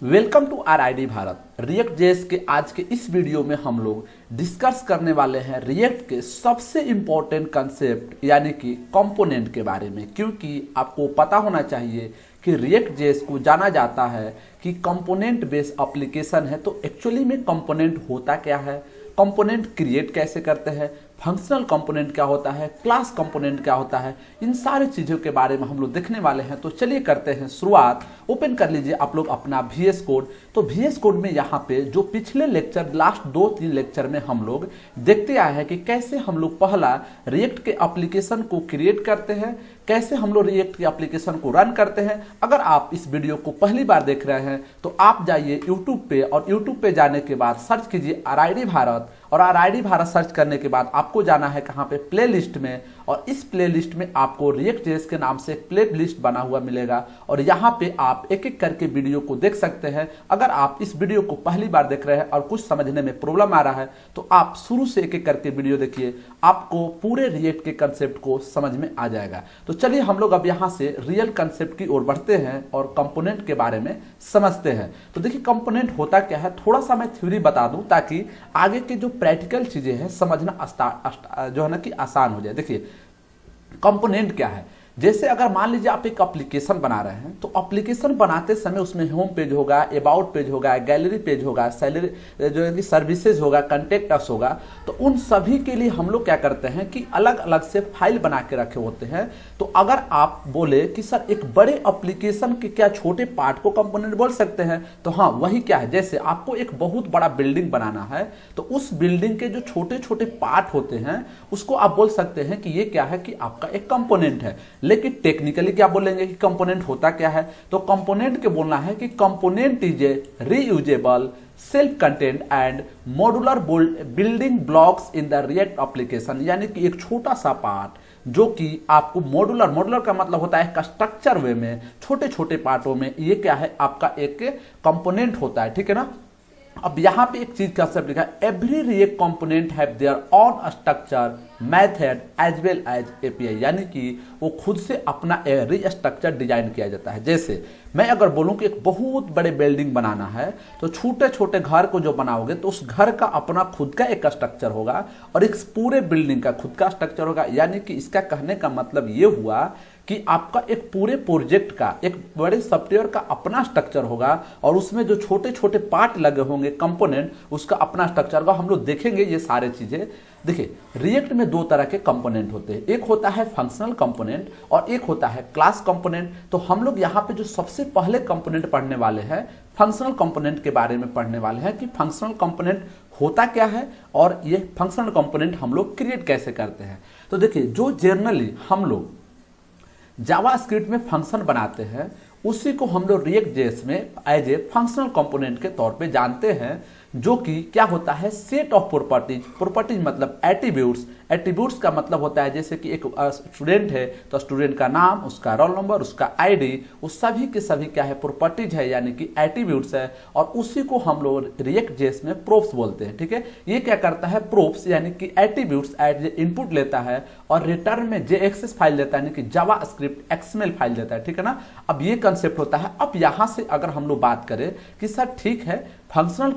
Welcome to R I D Bharat. React JS के आज के इस वीडियो में हम लोग डिस्कस करने वाले हैं रिएक्ट के सबसे इंपॉर्टेंट कंसेप्ट यानी कि कंपोनेंट के बारे में, क्योंकि आपको पता होना चाहिए कि रिएक्ट जेएस को जाना जाता है कि कंपोनेंट बेस्ड एप्लीकेशन है। तो एक्चुअली में कंपोनेंट होता क्या है, कंपोनेंट क्रिएट कैसे करते हैं, फंक्शनल कंपोनेंट क्या होता है, क्लास कंपोनेंट क्या होता है, इन सारी चीज़ों के बारे में हम लोग देखने वाले हैं। तो चलिए करते हैं शुरुआत। ओपन कर लीजिए आप लोग अपना VS कोड। तो VS कोड में यहाँ पे जो पिछले लेक्चर लास्ट 2-3 लेक्चर में हम लोग देखते आए हैं कि कैसे हम लोग पहला रिएक्ट के एप्लीकेशन को क्रिएट करते हैं, कैसे हम लोग रिएक्ट के एप्लीकेशन को रन करते हैं। अगर आप इस वीडियो को पहली बार देख रहे हैं तो आप जाइए यूट्यूब पे, और यूट्यूब पे जाने के बाद सर्च कीजिए RID भारत, और RID भारत सर्च करने के बाद आपको जाना है कहाँ पे, प्ले लिस्ट में। और इस प्ले लिस्ट में आपको रिएक्ट जेएस के नाम से प्ले लिस्ट बना हुआ मिलेगा, और यहाँ पे आप एक एक करके वीडियो को देख सकते हैं। अगर आप इस वीडियो को पहली बार देख रहे हैं और कुछ समझने में प्रॉब्लम आ रहा है तो आप शुरू से एक एक करके वीडियो देखिए, आपको पूरे रिएक्ट के कंसेप्ट को समझ में आ जाएगा। तो चलिए हम लोग अब यहाँ से रियल कंसेप्ट की ओर बढ़ते हैं और कंपोनेंट के बारे में समझते हैं। तो देखिए कंपोनेंट होता क्या है, थोड़ा सा मैं थ्योरी बता दूं ताकि आगे के जो प्रैक्टिकल चीजें हैं समझना जो है ना कि आसान हो जाए। देखिए कंपोनेंट क्या है, जैसे अगर मान लीजिए आप एक एप्लीकेशन बना रहे हैं तो एप्लीकेशन बनाते समय उसमें होम पेज होगा, अबाउट पेज होगा, गैलरी पेज होगा, सैलरी जो है कि सर्विसेज होगा, कॉन्टेक्ट अस होगा। तो उन सभी के लिए हम लोग क्या करते हैं कि अलग अलग से फाइल बना के रखे होते हैं। तो अगर आप बोले कि सर एक बड़े एप्लीकेशन के क्या छोटे पार्ट को कंपोनेंट बोल सकते हैं, तो हाँ वही क्या है, जैसे आपको एक बहुत बड़ा बिल्डिंग बनाना है तो उस बिल्डिंग के जो छोटे छोटे पार्ट होते हैं उसको आप बोल सकते हैं कि ये क्या है कि आपका एक कंपोनेंट है। लेकिन टेक्निकली क्या बोलेंगे कि कंपोनेंट होता क्या है, तो कंपोनेंट के बोलना है कि component is a reusable self content and modular building blocks in the react application. यानी कि एक छोटा सा पार्ट जो कि आपको मॉड्यूलर का मतलब होता है स्ट्रक्चर वे में, छोटे छोटे पार्टों में, ये क्या है आपका एक कंपोनेंट होता है, ठीक है ना। अब यहाँ पे एक चीज कंसेप्ट लिखा है, every React component have their own structure method as well as API। यानी कि वो खुद से अपना स्ट्रक्चर डिजाइन किया जाता है। जैसे मैं अगर बोलूं कि एक बहुत बड़े बिल्डिंग बनाना है तो छोटे छोटे घर को जो बनाओगे तो उस घर का अपना खुद का एक स्ट्रक्चर होगा और एक पूरे बिल्डिंग का खुद का स्ट्रक्चर होगा। यानी कि इसका कहने का मतलब ये हुआ कि आपका एक पूरे प्रोजेक्ट का, एक बड़े सॉफ्टवेयर का अपना स्ट्रक्चर होगा और उसमें जो छोटे छोटे पार्ट लगे होंगे कंपोनेंट, उसका अपना स्ट्रक्चर होगा। हम लोग देखेंगे ये सारे चीजें। देखिए रिएक्ट में दो तरह के कंपोनेंट होते हैं, एक होता है फंक्शनल कंपोनेंट और एक होता है क्लास कंपोनेंट। तो हम लोग यहाँ पे जो सबसे पहले कंपोनेंट पढ़ने वाले हैं, फंक्शनल कंपोनेंट के बारे में पढ़ने वाले हैं कि फंक्शनल कंपोनेंट होता क्या है और ये फंक्शनल कंपोनेंट हम लोग क्रिएट कैसे करते हैं। तो देखिए जो जनरली हम लोग जावास्क्रिप्ट में फंक्शन बनाते हैं उसी को हम लोग रिएक्ट जेएस में एज ए फंक्शनल कंपोनेंट के तौर पे जानते हैं, जो कि क्या होता है सेट ऑफ प्रॉपर्टीज मतलब एट्रीब्यूट्स का मतलब होता है जैसे कि एक स्टूडेंट है तो स्टूडेंट का नाम, उसका रोल नंबर, उसका ID, उस सभी के सभी क्या है प्रॉपर्टीज है, यानी कि एट्रीब्यूट्स है। और उसी को हम लोग रिएक्ट जेएस में प्रोप्स बोलते हैं, ठीक है। ये क्या करता है, प्रोप्स यानी कि एट्रीब्यूट्स एज इनपुट लेता है और रिटर्न में JXS फाइल देता है, यानी कि जावास्क्रिप्ट XML फाइल देता है, ठीक है ना। अब ये कंसेप्ट होता है। अब यहां से अगर हम लोग बात करें कि सर ठीक है फंक्शनल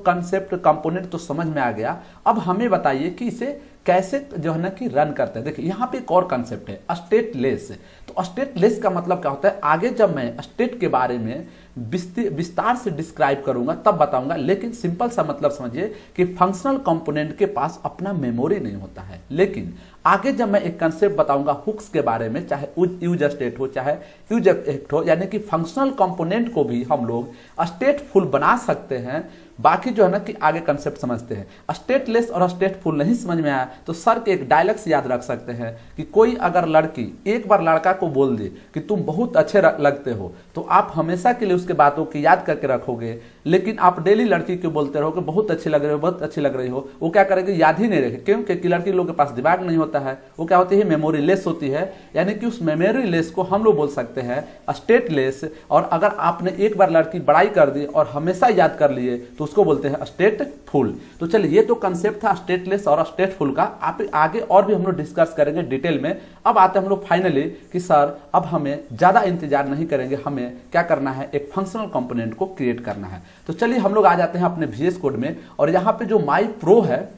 कंसेप्ट कंपोनेंट तो समझ में आ गया, अब हमें बताइए कि इसे कैसे जो है ना कि रन करते हैं। देखिए यहाँ पे एक और कंसेप्ट है स्टेटलेस। तो स्टेटलेस का मतलब क्या होता है, आगे जब मैं स्टेट के बारे में विस्तार से डिस्क्राइब करूंगा तब बताऊंगा, लेकिन सिंपल सा मतलब समझिए कि फंक्शनल कंपोनेंट के पास अपना मेमोरी नहीं होता है। लेकिन आगे जब मैं एक कंसेप्ट बताऊंगा हुक्स के बारे में, चाहे यूज स्टेट हो चाहे यूज एक्ट हो, यानी कि फंक्शनल कंपोनेंट को भी हम लोग स्टेटफुल बना सकते हैं। बाकी जो है ना कि आगे कंसेप्ट समझते हैं। स्टेटलेस और स्टेटफुल नहीं समझ में आया तो सर के एक डायलॉग्स याद रख सकते हैं कि कोई अगर लड़की एक बार लड़का को बोल दे कि तुम बहुत अच्छे लगते हो तो आप हमेशा के लिए उसके बातों की याद करके रखोगे, लेकिन आप डेली लड़की को बोलते रहो कि बहुत अच्छी लग रही हो, बहुत अच्छी लग रही हो, वो क्या करेगी, याद ही नहीं रखे। क्यों? क्योंकि लड़की लोग के पास दिमाग नहीं होता है, वो क्या होती है, मेमोरी लेस होती है। यानी कि उस मेमोरी लेस को हम लोग बोल सकते हैं स्टेट लेस। और अगर आपने एक बार लड़की बड़ाई कर दी और हमेशा याद कर लिए तो उसको बोलते हैं स्टेट फुल। तो चलिए, ये तो कंसेप्ट था स्टेट लेस और स्टेट फुल का। आप आगे और भी हम लोग डिस्कस करेंगे डिटेल में। अब आते हैं हम लोग फाइनली कि सर अब हमें ज्यादा इंतजार नहीं करेंगे, हमें क्या करना है, एक फंक्शनल कंपोनेंट को क्रिएट करना है। तो चलिए हम लोग आ जाते हैं अपने VS कोड में, और यहाँ पे जो माई प्रो है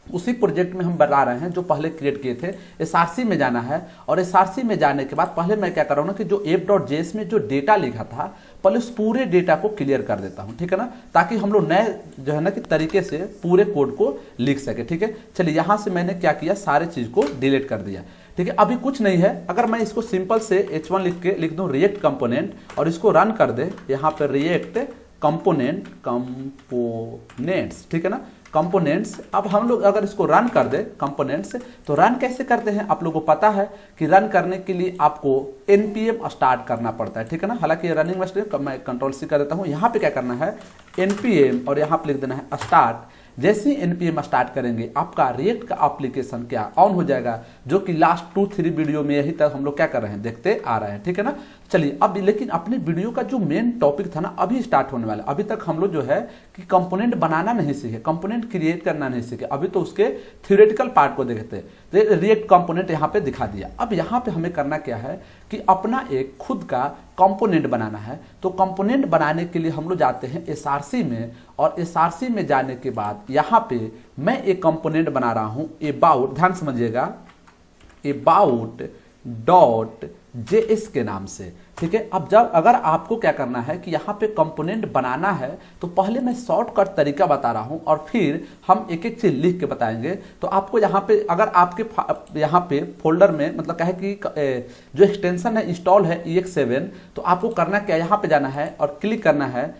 उसी प्रोजेक्ट में हम बता रहे हैं जो पहले क्रिएट किए थे। SRC में जाना है, और SRC में जाने के बाद पहले मैं क्या कर रहा हूं ना कि जो app.js में जो डेटा लिखा था पहले उस पूरे डेटा को क्लियर कर देता हूं, ठीक है ना, ताकि हम लोग नए जो है ना कि तरीके से पूरे कोड को लिख सके। ठीक है, चलिए यहां से मैंने क्या किया, सारे चीज को डिलीट कर दिया। ठीक है, अभी कुछ नहीं है। अगर मैं इसको सिंपल से H1 लिख दूं रिएक्ट कंपोनेंट और इसको रन कर दे, यहाँ पे रिएक्ट कंपोनेंट्स, ठीक है ना, कंपोनेंट्स। अब हम लोग अगर इसको रन कर दे कंपोनेंट्स, तो रन कैसे करते हैं आप लोगों को पता है कि रन करने के लिए आपको npm स्टार्ट करना पड़ता है, ठीक है ना। हालांकि रनिंग में मैं Ctrl+C कर देता हूं। यहाँ पे क्या करना है, npm, और यहाँ पे लिख देना है स्टार्ट। जैसे ही npm स्टार्ट करेंगे आपका रिएक्ट का एप्लीकेशन क्या ऑन हो जाएगा, जो कि लास्ट 2-3 वीडियो में यही तक हम लोग क्या कर रहे हैं, देखते आ रहे हैं, ठीक है ना। चलिए अब लेकिन अपने वीडियो का जो मेन टॉपिक था ना अभी स्टार्ट होने वाला। अभी तक हम लोग जो है कि कंपोनेंट बनाना नहीं सीखे, कंपोनेंट क्रिएट करना नहीं सीखे, अभी तो उसके थ्योरेटिकल पार्ट को देखते। तो रिएक्ट कंपोनेंट यहाँ पे दिखा दिया। अब यहाँ पे हमें करना क्या है कि अपना एक खुद का कंपोनेंट बनाना है। तो कंपोनेंट बनाने के लिए हम लोग जाते हैं SRC में, और SRC में जाने के बाद यहाँ पे मैं एक कंपोनेंट बना रहा हूँ about, ध्यान समझिएगा, about.js के नाम से, ठीक है। अब जब अगर आपको क्या करना है कि यहाँ पे कंपोनेंट बनाना है, तो पहले मैं शॉर्टकट तरीका बता रहा हूँ और फिर हम एक एक चीज लिख के बताएंगे। तो आपको यहाँ पे अगर आपके यहाँ पे फोल्डर में मतलब क्या है कि जो एक्सटेंशन है इंस्टॉल है EX7, तो आपको करना क्या, यहाँ पे जाना है और क्लिक करना है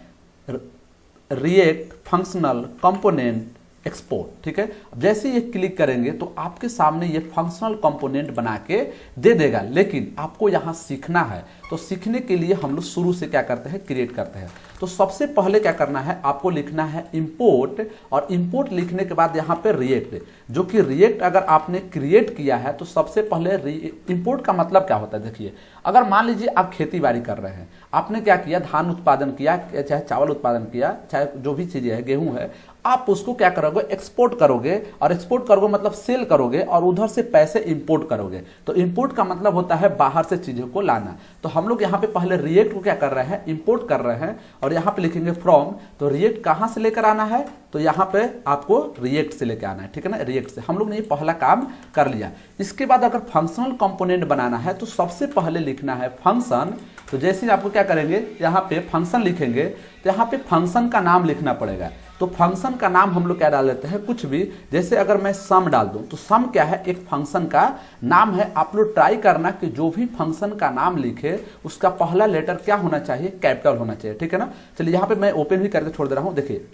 रिएक्ट फंक्शनल कंपोनेंट एक्सपोर्ट, ठीक है। अब जैसे ये क्लिक करेंगे तो आपके सामने ये फंक्शनल कंपोनेंट बना के दे देगा, लेकिन आपको यहाँ सीखना है। तो सीखने के लिए हम लोग शुरू से क्या करते हैं, क्रिएट करते हैं। तो सबसे पहले क्या करना है, आपको लिखना है इंपोर्ट, और इंपोर्ट लिखने के बाद यहाँ पे रिएक्ट, जो कि रिएक्ट अगर आपने क्रिएट किया है तो सबसे पहले इंपोर्ट का मतलब क्या होता है, देखिए अगर मान लीजिए आप खेती बाड़ी कर रहे हैं, आपने क्या किया, धान उत्पादन किया, चाहे चावल उत्पादन किया, चाहे जो भी चीजें है, गेहूं है, आप उसको क्या करोगे, एक्सपोर्ट करोगे, और एक्सपोर्ट करोगे मतलब सेल करोगे, और उधर से पैसे इंपोर्ट करोगे। तो इंपोर्ट का मतलब होता है बाहर से चीजों को लाना। तो हम लोग यहाँ पे पहले रिएक्ट को क्या कर रहे हैं, इंपोर्ट कर रहे हैं, और यहाँ पे लिखेंगे फ्रॉम। तो रिएक्ट कहाँ से लेकर आना है, तो यहाँ पे आपको रिएक्ट से लेकर आना है, ठीक है ना, रिएक्ट से। हम लोग ने ये पहला काम कर लिया। इसके बाद अगर फंक्शनल कंपोनेंट बनाना है तो सबसे पहले लिखना है फंक्शन। तो जैसे आपको क्या करेंगे, यहाँ पे फंक्शन लिखेंगे, तो यहाँ पे फंक्शन का नाम लिखना पड़ेगा। तो फंक्शन का नाम हम लोग क्या डाल देते हैं, कुछ भी, जैसे अगर मैं सम डाल दूं, तो सम क्या है, एक फंक्शन का नाम है। आप लोग ट्राई करना कि जो भी फंक्शन का नाम लिखे उसका पहला लेटर क्या होना चाहिए, कैपिटल होना चाहिए, ठीक है ना। चलिए यहाँ पे मैं ओपन भी करके छोड़ दे रहा हूँ। देखिए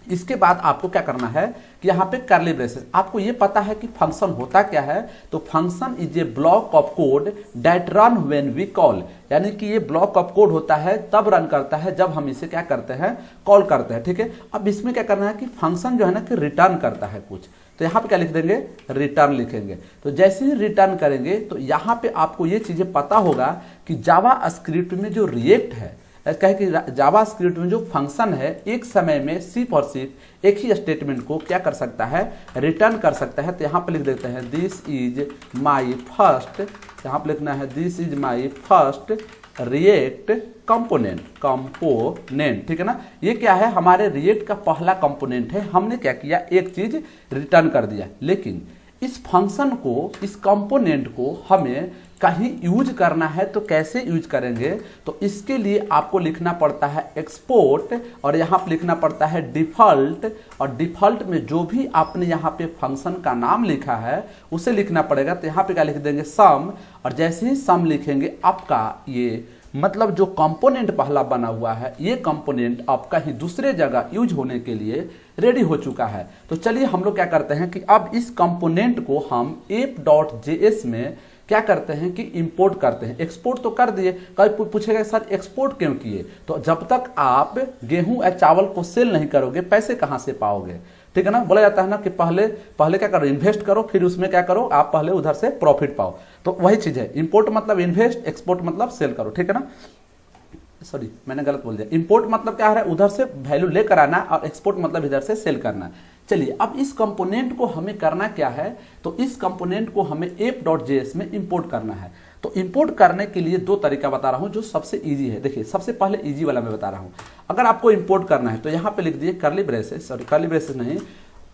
इसके बाद आपको क्या करना है कि यहाँ पे कर्ली ब्रेसेस। आपको ये पता है कि फंक्शन होता क्या है, तो function is a block of code that run when we call, यानी कि ये ब्लॉक ऑफ कोड होता है तब रन करता है जब हम इसे क्या करते हैं, कॉल करते हैं, ठीक है। अब इसमें क्या करना है कि फंक्शन जो है ना कि रिटर्न करता है कुछ, तो यहाँ पे क्या लिख देंगे, रिटर्न लिखेंगे। तो जैसे ही रिटर्न करेंगे तो यहाँ पे आपको ये चीजें पता होगा कि जावा स्क्रिप्ट में जो रिएक्ट है, कहे कि जावा स्क्रिप्ट में जो फंक्शन है, एक समय में सिर्फ और सिर्फ एक ही स्टेटमेंट को क्या कर सकता है, रिटर्न कर सकता है। तो यहाँ पे लिख देते हैं दिस इज माई फर्स्ट, यहाँ पे लिखना है this is my first react component, ठीक है ना। ये क्या है, हमारे रिएक्ट का पहला कंपोनेंट है। हमने क्या किया, एक चीज रिटर्न कर दिया, लेकिन इस फंक्शन को, इस कंपोनेंट को हमें कहीं यूज करना है तो कैसे यूज करेंगे, तो इसके लिए आपको लिखना पड़ता है एक्सपोर्ट, और यहाँ पे लिखना पड़ता है डिफॉल्ट, और डिफॉल्ट में जो भी आपने यहाँ पे फंक्शन का नाम लिखा है उसे लिखना पड़ेगा। तो यहाँ पे क्या लिख देंगे, सम, और जैसे ही सम लिखेंगे आपका ये मतलब जो कंपोनेंट पहला बना हुआ है, ये कंपोनेंट अब कहीं दूसरे जगह यूज होने के लिए रेडी हो चुका है। तो चलिए हम लोग क्या करते हैं कि अब इस कंपोनेंट को हम app.js में क्या करते हैं कि इंपोर्ट करते हैं। एक्सपोर्ट तो कर दिए, कभी पूछेगा सर एक्सपोर्ट क्यों किए, तो जब तक आप गेहूं या चावल को सेल नहीं करोगे पैसे कहां से पाओगे, ठीक है ना। बोला जाता है ना कि पहले क्या करो, इन्वेस्ट करो, फिर उसमें क्या करो, आप पहले उधर से प्रॉफिट पाओ। तो वही चीज है, इंपोर्ट मतलब इन्वेस्ट, एक्सपोर्ट मतलब सेल करो, ठीक है ना। सॉरी मैंने गलत बोल दिया, इंपोर्ट मतलब क्या है, उधर से वैल्यू लेकर आना, और एक्सपोर्ट मतलब इधर से सेल करना। चलिए अब इस कंपोनेंट को हमें करना क्या है, तो इस कंपोनेंट को हमें app.js में इंपोर्ट करना है। तो इंपोर्ट करने के लिए दो तरीका बता रहा हूं जो सबसे इजी है। देखिए सबसे पहले इजी वाला मैं बता रहा हूं। अगर आपको इंपोर्ट करना है तो यहां पे लिख दिए curly braces, sorry curly braces नहीं,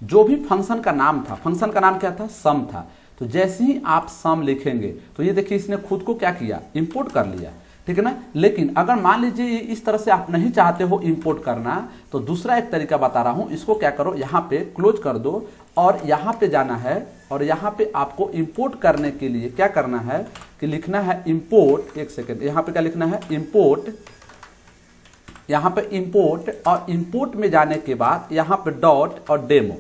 जो भी फंक्शन का नाम था, फंक्शन का नाम क्या था, सम था। तो जैसे ही आप सम लिखेंगे तो ये देखिए इसने खुद को क्या किया, इंपोर्ट कर लिया, ठीक है ना। लेकिन अगर मान लीजिए इस तरह से आप नहीं चाहते हो इंपोर्ट करना, तो दूसरा एक तरीका बता रहा हूं, इसको क्या करो, यहां पे क्लोज कर दो और यहां पे जाना है, और यहां पे आपको इंपोर्ट करने के लिए क्या करना है कि लिखना है इंपोर्ट, एक सेकेंड, यहां पे क्या लिखना है, इंपोर्ट, यहां पे इंपोर्ट, और इंपोर्ट में जाने के बाद यहां पे डॉट और डेमो,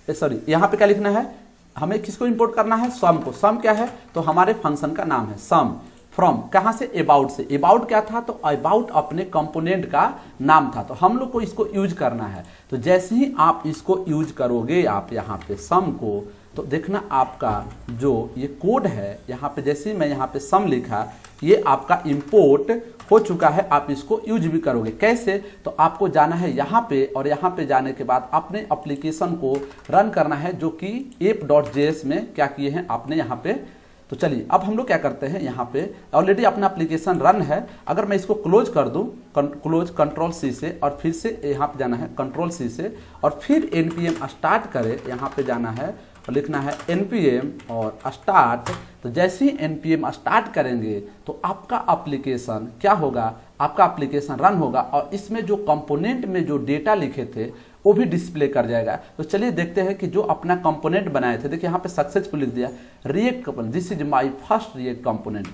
सॉरी यहां पे क्या लिखना है, हमें किसको इंपोर्ट करना है, सम को। सम क्या है, तो हमारे फंक्शन का नाम है सम, फ्रॉम कहां से, अबाउट से। अबाउट क्या था, तो अबाउट अपने कंपोनेंट का नाम था, तो हम लोग को इसको यूज करना है। तो जैसे ही आप इसको यूज करोगे, आप यहाँ पे सम को, तो देखना आपका जो ये कोड है, यहाँ पे जैसे ही मैं यहाँ पे सम लिखा, ये आपका इंपोर्ट हो चुका है। आप इसको यूज भी करोगे कैसे, तो आपको जाना है यहाँ पे, और यहाँ पे जाने के बाद अपने एप्लीकेशन को रन करना है, जो कि app.js में क्या किए हैं आपने यहाँ पे। तो चलिए अब हम लोग क्या करते हैं, यहाँ पे ऑलरेडी अपना एप्लीकेशन रन है। अगर मैं इसको क्लोज कर दूं, क्लोज कंट्रोल सी से, और फिर से यहाँ पे जाना है कंट्रोल सी से, और फिर npm स्टार्ट करें, यहाँ पे जाना है और लिखना है npm और स्टार्ट। तो जैसे ही npm स्टार्ट करेंगे तो आपका एप्लीकेशन क्या होगा, आपका एप्लीकेशन रन होगा, और इसमें जो कंपोनेंट में जो डेटा लिखे थे वो भी डिस्प्ले कर जाएगा। तो चलिए देखते हैं कि जो अपना कंपोनेंट बनाए थे, देखिए यहाँ पे सक्सेसफुल लिख दिया react component, this is my first react component.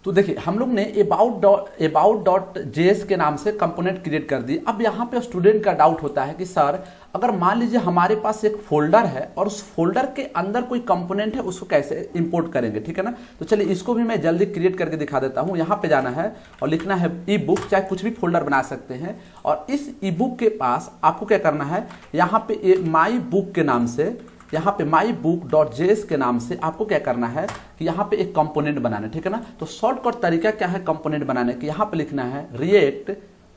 तो देखिए हम लोग ने about.js के नाम से कंपोनेंट क्रिएट कर दी। अब यहाँ पे स्टूडेंट का डाउट होता है कि सर अगर मान लीजिए हमारे पास एक फोल्डर है और उस फोल्डर के अंदर कोई कंपोनेंट है, उसको कैसे इंपोर्ट करेंगे, ठीक है ना। तो चलिए इसको भी मैं जल्दी क्रिएट करके दिखा देता हूँ। यहाँ पे जाना है और लिखना है ई बुक, चाहे कुछ भी फोल्डर बना सकते हैं, और इस ई बुक के पास आपको क्या करना है, यहाँ पे माई बुक के नाम से, यहाँ पे mybook.js के नाम से आपको क्या करना है कि यहाँ पे एक कंपोनेंट बनाना है, ठीक है ना। तो शॉर्टकट तरीका क्या है कंपोनेंट बनाने की, यहाँ पे लिखना है रिएक्ट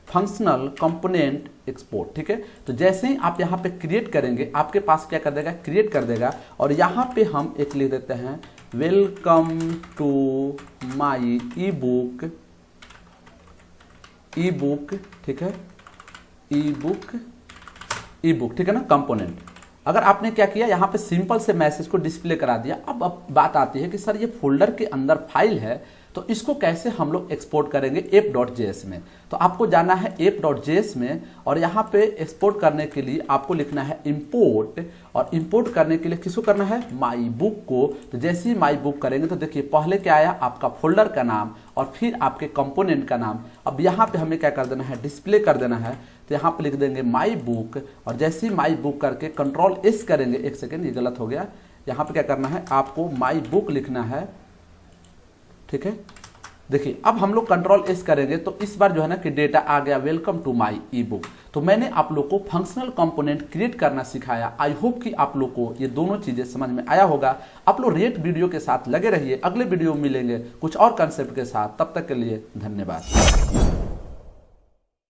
फंक्शनल कंपोनेंट एक्सपोर्ट, ठीक है। तो जैसे ही आप यहाँ पे क्रिएट करेंगे, आपके पास क्या कर देगा, क्रिएट कर देगा, और यहाँ पे हम एक लिख देते हैं welcome to my e book, ठीक है, ई बुक, ठीक है ना, कंपोनेंट। अगर आपने क्या किया, यहाँ पे सिंपल से मैसेज को डिस्प्ले करा दिया। अब बात आती है कि सर ये फोल्डर के अंदर फाइल है, तो इसको कैसे हम लोग एक्सपोर्ट करेंगे app.js में। तो आपको जाना है app.js में, और यहाँ पे एक्सपोर्ट करने के लिए आपको लिखना है इंपोर्ट, और इंपोर्ट करने के लिए किसको करना है, माई बुक को। तो जैसे ही माई बुक करेंगे तो देखिए पहले क्या आया, आपका फोल्डर का नाम, और फिर आपके कंपोनेंट का नाम। अब यहाँ पे हमें क्या कर देना है, डिस्प्ले कर देना है। तो यहाँ पे लिख देंगे माई बुक, और जैसे ही माई बुक करके कंट्रोल एस करेंगे, एक सेकेंड ये गलत हो गया, यहाँ पे क्या करना है, आपको माई बुक लिखना है, ठीक है। देखिए अब हम लोग कंट्रोल एस करेंगे तो इस बार जो है ना कि डेटा आ गया welcome to my e book. तो मैंने आप लोग को फंक्शनल कंपोनेंट क्रिएट करना सिखाया। आई होप कि आप लोग को ये दोनों चीजें समझ में आया होगा। आप लोग रिएक्ट वीडियो के साथ लगे रहिए, अगले वीडियो में मिलेंगे कुछ और कंसेप्ट के साथ। तब तक के लिए धन्यवाद।